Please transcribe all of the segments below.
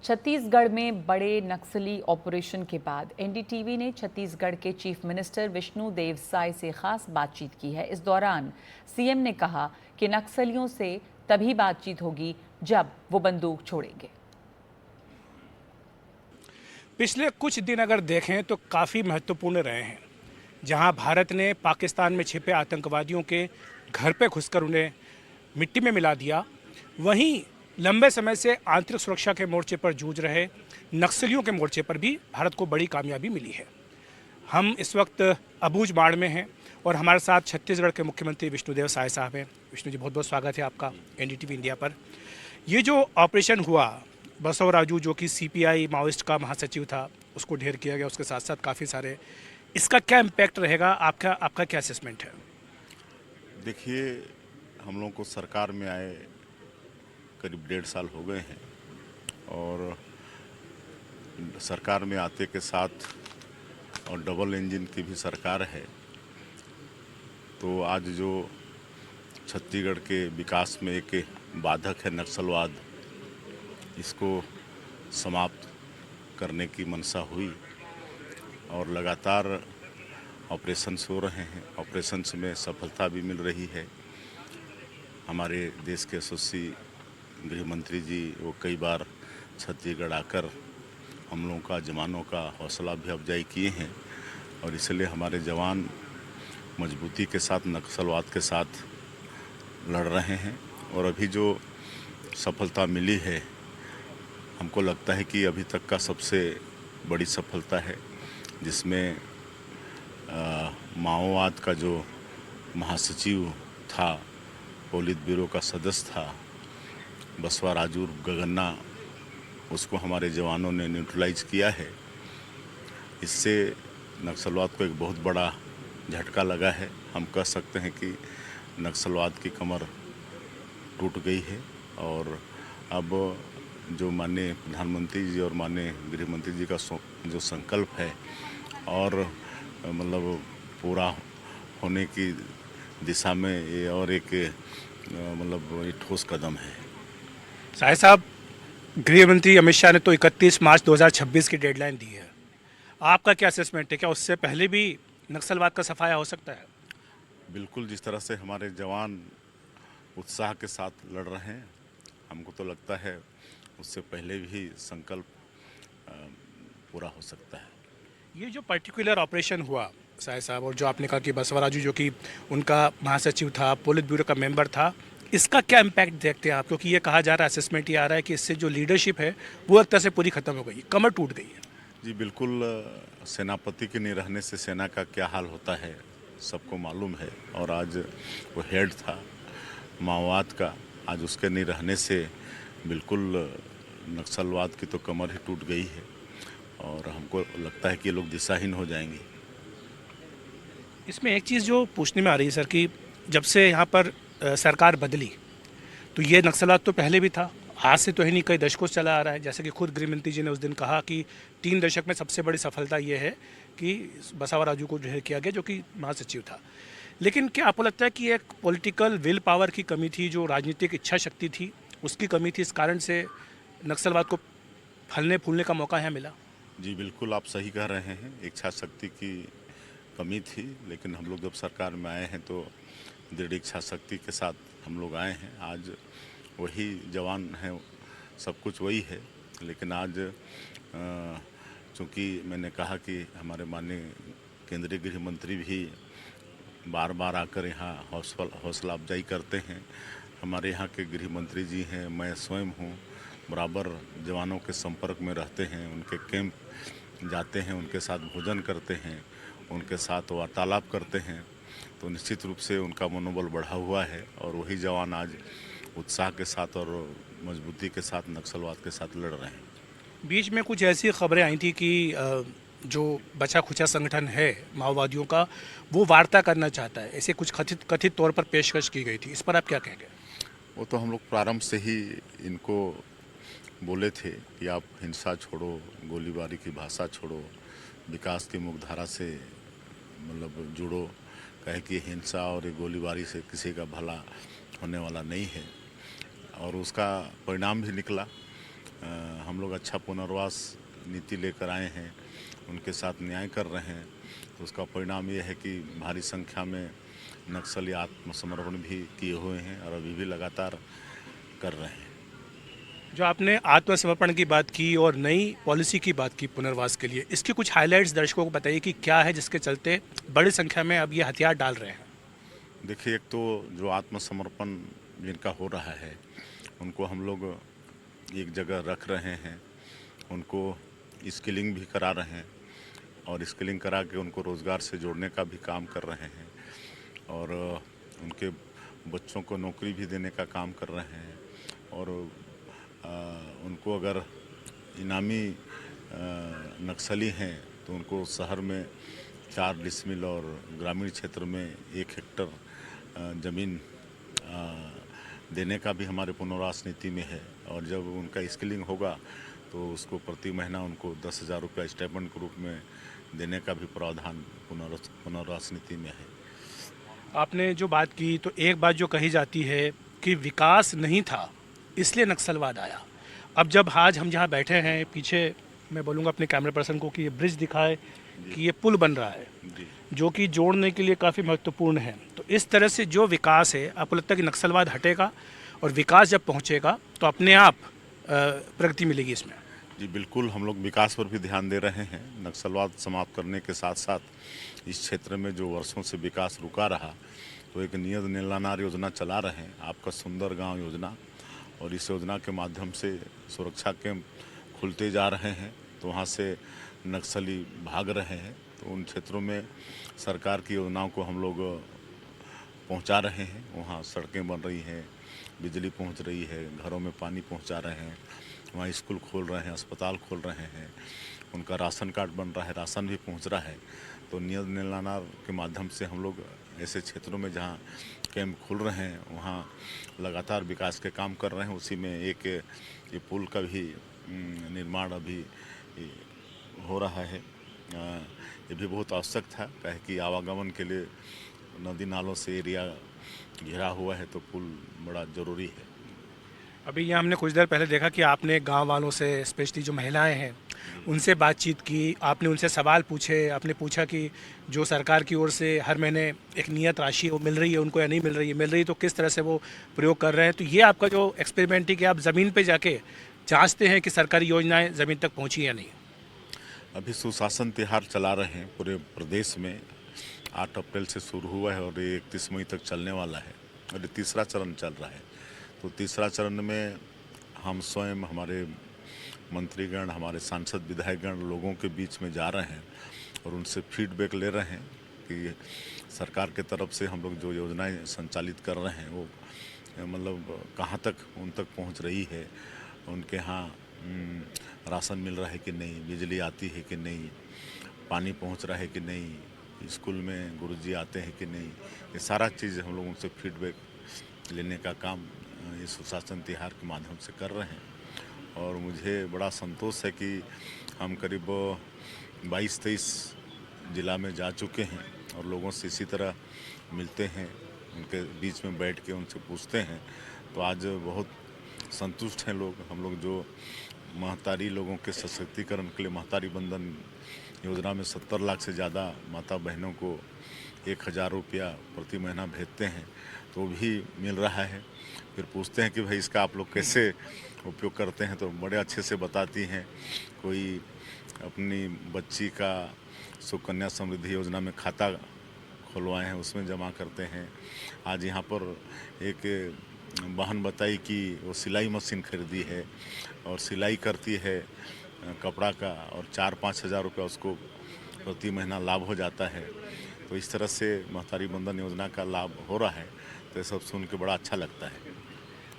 छत्तीसगढ़ में बड़े नक्सली ऑपरेशन के बाद एनडीटीवी ने छत्तीसगढ़ के चीफ मिनिस्टर विष्णुदेव साय से खास बातचीत की है। इस दौरान सीएम ने कहा कि नक्सलियों से तभी बातचीत होगी जब वो बंदूक छोड़ेंगे। पिछले कुछ दिन अगर देखें तो काफ़ी महत्वपूर्ण रहे हैं, जहां भारत ने पाकिस्तान में छिपे आतंकवादियों के घर पे घुसकर उन्हें मिट्टी में मिला दिया, वहीं लंबे समय से आंतरिक सुरक्षा के मोर्चे पर जूझ रहे नक्सलियों के मोर्चे पर भी भारत को बड़ी कामयाबी मिली है। हम इस वक्त अबूझ बाढ़ में हैं और हमारे साथ छत्तीसगढ़ के मुख्यमंत्री विष्णुदेव साय साहब हैं। विष्णु जी, बहुत बहुत स्वागत है आपका एनडीटीवी इंडिया पर। ये जो ऑपरेशन हुआ, बसवराजू जो कि सीपीआई माओइस्ट का महासचिव था, उसको ढेर किया गया, उसके साथ साथ काफ़ी सारे, इसका क्या इम्पैक्ट रहेगा? आपका क्या असेसमेंट है? देखिए, हम लोगों को सरकार में आए करीब 1.5 साल हो गए हैं और सरकार में आते के साथ और डबल इंजन की भी सरकार है, तो आज जो छत्तीसगढ़ के विकास में एक बाधक है नक्सलवाद, इसको समाप्त करने की मंशा हुई और लगातार ऑपरेशंस हो रहे हैं। ऑपरेशंस में सफलता भी मिल रही है। हमारे देश के यशस्वी गृह मंत्री जी वो कई बार छत्तीसगढ़ आकर हम लोगों का, जवानों का हौसला भी अफजाई किए हैं और इसलिए हमारे जवान मजबूती के साथ नक्सलवाद के साथ लड़ रहे हैं। और अभी जो सफलता मिली है, हमको लगता है कि अभी तक का सबसे बड़ी सफलता है, जिसमें माओवाद का जो महासचिव था, पोलित ब्यूरो का सदस्य था बसवराजू गगन्ना, उसको हमारे जवानों ने न्यूट्रलाइज किया है। इससे नक्सलवाद को एक बहुत बड़ा झटका लगा है। हम कह सकते हैं कि नक्सलवाद की कमर टूट गई है और अब जो माननीय प्रधानमंत्री जी और माननीय गृह मंत्री जी का जो संकल्प है और मतलब पूरा होने की दिशा में ये और एक मतलब ये ठोस कदम है। साय साहब, गृह मंत्री अमित शाह ने तो 31 मार्च 2026 की डेडलाइन दी है। आपका क्या असेसमेंट है? क्या उससे पहले भी नक्सलवाद का सफाया हो सकता है? बिल्कुल, जिस तरह से हमारे जवान उत्साह के साथ लड़ रहे हैं, हमको तो लगता है उससे पहले भी संकल्प पूरा हो सकता है। ये जो पर्टिकुलर ऑपरेशन हुआ साय साहब, और जो आपने कहा कि बसवराजू जो कि उनका महासचिव था, पोलित ब्यूरो का मेंबर था, इसका क्या इम्पैक्ट देखते हैं आप? क्योंकि ये कहा जा रहा है, असेसमेंट ये आ रहा है कि इससे जो लीडरशिप है वो एक तरह से पूरी खत्म हो गई, कमर टूट गई है। जी बिल्कुल, सेनापति के नहीं रहने से सेना का क्या हाल होता है सबको मालूम है। और आज वो हेड था माओवाद का, आज उसके नहीं रहने से बिल्कुल नक्सलवाद की तो कमर ही टूट गई है और हमको लगता है कि ये लोग दिशाहीन हो जाएंगे। इसमें एक चीज़ जो पूछने में आ रही है सर, कि जब से यहाँ पर सरकार बदली, तो ये नक्सलवाद तो पहले भी था, आज से तो है नहीं, कई दशकों से चला आ रहा है। जैसे कि खुद गृह मंत्री जी ने उस दिन कहा कि 3 दशक में सबसे बड़ी सफलता ये है कि बसवराजू को ढेर किया गया, जो कि महासचिव था। लेकिन क्या आपको लगता है कि एक पॉलिटिकल विल पावर की कमी थी, जो राजनीतिक इच्छा शक्ति थी उसकी कमी थी, इस कारण से नक्सलवाद को फलने फूलने का मौका यहाँ मिला? जी बिल्कुल, आप सही कह रहे हैं, इच्छा शक्ति की कमी थी, लेकिन हम लोग जब सरकार में आए हैं तो दृढ़ इच्छा शक्ति के साथ हम लोग आए हैं। आज वही जवान हैं, सब कुछ वही है, लेकिन आज चूँकि मैंने कहा कि हमारे माननीय केंद्रीय गृह मंत्री भी बार बार आकर यहाँ हौसला अफजाई करते हैं। हमारे यहाँ के गृह मंत्री जी हैं, मैं स्वयं हूँ, बराबर जवानों के संपर्क में रहते हैं, उनके कैंप जाते हैं, उनके साथ भोजन करते हैं, उनके साथ वार्तालाप करते हैं, तो निश्चित रूप से उनका मनोबल बढ़ा हुआ है और वही जवान आज उत्साह के साथ और मजबूती के साथ नक्सलवाद के साथ लड़ रहे हैं। बीच में कुछ ऐसी खबरें आई थी कि जो बचा खुचा संगठन है माओवादियों का, वो वार्ता करना चाहता है, ऐसे कुछ कथित तौर पर पेशकश की गई थी। इस पर आप क्या कहेंगे? वो तो हम लोग प्रारंभ से ही इनको बोले थे कि आप हिंसा छोड़ो, गोलीबारी की भाषा छोड़ो, विकास की मुख्यधारा से मतलब जुड़ो। कहे कि हिंसा और गोलीबारी से किसी का भला होने वाला नहीं है और उसका परिणाम भी निकला। हम लोग अच्छा पुनर्वास नीति लेकर आए हैं, उनके साथ न्याय कर रहे हैं। तो उसका परिणाम ये है कि भारी संख्या में नक्सली आत्मसमर्पण भी किए हुए हैं और अभी भी लगातार कर रहे हैं। जो आपने आत्मसमर्पण की बात की और नई पॉलिसी की बात की पुनर्वास के लिए, इसकी कुछ हाइलाइट्स दर्शकों को बताइए कि क्या है जिसके चलते बड़ी संख्या में अब ये हथियार डाल रहे हैं। देखिए, एक तो जो आत्मसमर्पण जिनका हो रहा है उनको हम लोग एक जगह रख रहे हैं, उनको स्किलिंग भी करा रहे हैं और स्किलिंग करा के उनको रोज़गार से जोड़ने का भी काम कर रहे हैं और उनके बच्चों को नौकरी भी देने का काम कर रहे हैं और उनको अगर इनामी नक्सली हैं तो उनको शहर में 4 डिसमिल और ग्रामीण क्षेत्र में 1 हेक्टर ज़मीन देने का भी हमारे पुनर्वास नीति में है और जब उनका स्किलिंग होगा तो उसको प्रति महीना उनको 10,000 रुपया स्टाइपेंड के रूप में देने का भी प्रावधान पुनर्वास नीति में है। आपने जो बात की तो एक बात जो कही जाती है कि विकास नहीं था इसलिए नक्सलवाद आया। अब जब आज हम जहाँ बैठे हैं, पीछे मैं बोलूँगा अपने कैमरा पर्सन को कि ये ब्रिज दिखाए कि ये पुल बन रहा है जो कि जोड़ने के लिए काफ़ी महत्वपूर्ण है। तो इस तरह से जो विकास है, आपको लगता है कि नक्सलवाद हटेगा और विकास जब पहुँचेगा तो अपने आप प्रगति मिलेगी इसमें? जी बिल्कुल, हम लोग विकास पर भी ध्यान दे रहे हैं। नक्सलवाद समाप्त करने के साथ साथ इस क्षेत्र में जो वर्षों से विकास रुका रहा, तो एक नियत नीलानार योजना चला रहे हैं, आपका सुंदर गांव योजना, और इस योजना के माध्यम से सुरक्षा कैंप खुलते जा रहे हैं तो वहाँ से नक्सली भाग रहे हैं। तो उन क्षेत्रों में सरकार की योजनाओं को हम लोग पहुँचा रहे हैं। वहाँ सड़कें बन रही हैं, बिजली पहुँच रही है, घरों में पानी पहुँचा रहे हैं, वहाँ स्कूल खोल रहे हैं, अस्पताल खोल रहे हैं, उनका राशन कार्ड बन रहा है, राशन भी पहुँच रहा है। तो नियत नीलानार के माध्यम से हम लोग ऐसे क्षेत्रों में जहाँ कैंप खुल रहे हैं वहाँ लगातार विकास के काम कर रहे हैं। उसी में एक ये पुल का भी निर्माण अभी हो रहा है। ये भी बहुत आवश्यक था, कहे कि आवागमन के लिए नदी नालों से एरिया घिरा हुआ है, तो पुल बड़ा ज़रूरी है। अभी यहाँ हमने कुछ देर पहले देखा कि आपने गांव वालों से, स्पेशली जो महिलाएं हैं, उनसे बातचीत की, आपने उनसे सवाल पूछे, आपने पूछा कि जो सरकार की ओर से हर महीने एक नियत राशि वो मिल रही है उनको या नहीं मिल रही है, मिल रही तो किस तरह से वो प्रयोग कर रहे हैं। तो ये आपका जो एक्सपेरिमेंट है कि आप ज़मीन पे जाके जांचते हैं कि सरकारी योजनाएं ज़मीन तक पहुँची या नहीं। अभी सुशासन त्यौहार चला रहे हैं पूरे प्रदेश में। 8 अप्रैल से शुरू हुआ है और ये 31 मई तक चलने वाला है और ये तीसरा चरण चल रहा है। तो तीसरा चरण में हम स्वयं, हमारे मंत्रीगण, हमारे सांसद विधायकगण लोगों के बीच में जा रहे हैं और उनसे फीडबैक ले रहे हैं कि सरकार के तरफ से हम लोग जो योजनाएं संचालित कर रहे हैं वो मतलब कहाँ तक उन तक पहुँच रही है, उनके यहाँ राशन मिल रहा है कि नहीं, बिजली आती है कि नहीं, पानी पहुँच रहा है कि नहीं, स्कूल में गुरुजी आते हैं कि नहीं, ये सारा चीज़ हम लोग उनसे फीडबैक लेने का काम इस सुशासन त्यौहार के माध्यम से कर रहे हैं। और मुझे बड़ा संतोष है कि हम करीब 22-23 जिला में जा चुके हैं और लोगों से इसी तरह मिलते हैं, उनके बीच में बैठ के उनसे पूछते हैं। तो आज बहुत संतुष्ट हैं लोग। हम लोग जो महतारी लोगों के सशक्तिकरण के लिए महतारी बंधन योजना में 70 लाख से ज़्यादा माता बहनों को 1,000 रुपया प्रति महीना भेजते हैं, तो भी मिल रहा है। फिर पूछते हैं कि भाई इसका आप लोग कैसे उपयोग करते हैं, तो बड़े अच्छे से बताती हैं। कोई अपनी बच्ची का सुकन्या समृद्धि योजना में खाता खुलवाए हैं, उसमें जमा करते हैं। आज यहाँ पर एक बहन बताई कि वो सिलाई मशीन खरीदी है और सिलाई करती है कपड़ा का और 4-5 हज़ार रुपया उसको प्रति महीना लाभ हो जाता है। तो इस तरह से महतारी बंधन योजना का लाभ हो रहा है, तो ये सब सुन के बड़ा अच्छा लगता है।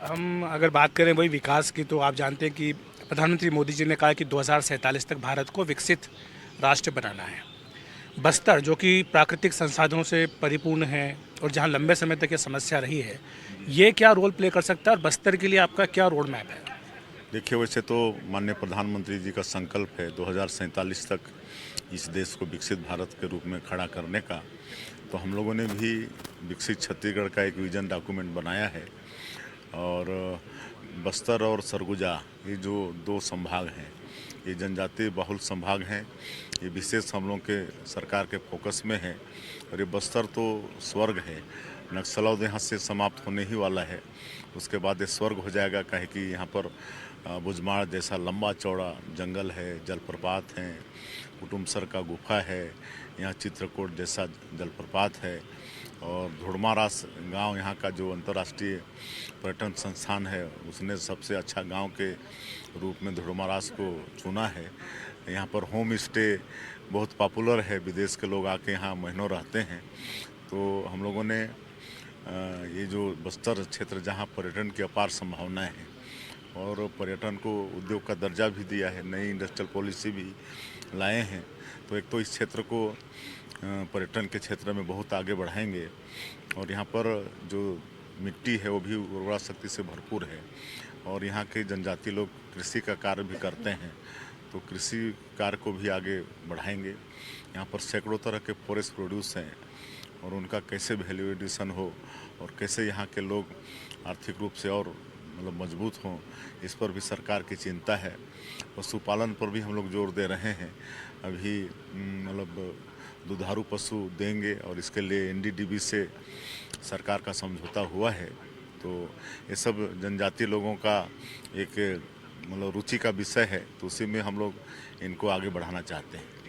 हम अगर बात करें वही विकास की, तो आप जानते हैं कि प्रधानमंत्री मोदी जी ने कहा कि 2047 तक भारत को विकसित राष्ट्र बनाना है। बस्तर जो कि प्राकृतिक संसाधनों से परिपूर्ण है और जहां लंबे समय तक ये समस्या रही है, ये क्या रोल प्ले कर सकता है और बस्तर के लिए आपका क्या रोड मैप है? देखिए, वैसे तो माननीय प्रधानमंत्री जी का संकल्प है 2047 तक इस देश को विकसित भारत के रूप में खड़ा करने का। तो हम लोगों ने भी विकसित छत्तीसगढ़ का एक विजन डॉक्यूमेंट बनाया है और बस्तर और सरगुजा, ये जो दो संभाग हैं, ये जनजातीय बहुल संभाग हैं। ये विशेष हम लोग के सरकार के फोकस में है। और ये बस्तर तो स्वर्ग है, नक्सलवाद यहाँ से समाप्त होने ही वाला है। उसके बाद ये स्वर्ग हो जाएगा, काहे कि यहाँ पर बुजमाड़ जैसा लंबा चौड़ा जंगल है, जलप्रपात हैं, कुटुमसर का गुफा है, यहाँ चित्रकूट जैसा जलप्रपात है। और धुड़मारास गांव यहाँ का जो अंतर्राष्ट्रीय पर्यटन संस्थान है, उसने सबसे अच्छा गांव के रूप में धुड़मारास को चुना है। यहाँ पर होम स्टे बहुत पॉपुलर है, विदेश के लोग आके यहाँ महीनों रहते हैं। तो हम लोगों ने ये जो बस्तर क्षेत्र जहाँ पर्यटन की अपार संभावनाएं हैं और पर्यटन को उद्योग का दर्जा भी दिया है, नई इंडस्ट्रियल पॉलिसी भी लाए हैं, तो एक तो इस क्षेत्र को पर्यटन के क्षेत्र में बहुत आगे बढ़ाएंगे। और यहाँ पर जो मिट्टी है वो भी उर्वरा शक्ति से भरपूर है। और यहाँ के जनजाति लोग कृषि का कार्य भी करते हैं, तो कृषि कार्य को भी आगे बढ़ाएंगे। यहाँ पर सैकड़ों तरह के फॉरेस्ट प्रोड्यूस हैं और उनका कैसे वैल्यू एडिशन हो और कैसे यहाँ के लोग आर्थिक रूप से और मतलब मजबूत हों, इस पर भी सरकार की चिंता है। पशुपालन पर भी हम लोग जोर दे रहे हैं। अभी मतलब दुधारू पशु देंगे और इसके लिए एनडीडीबी से सरकार का समझौता हुआ है। तो ये सब जनजातीय लोगों का एक मतलब रुचि का विषय है, तो उसी में हम लोग इनको आगे बढ़ाना चाहते हैं।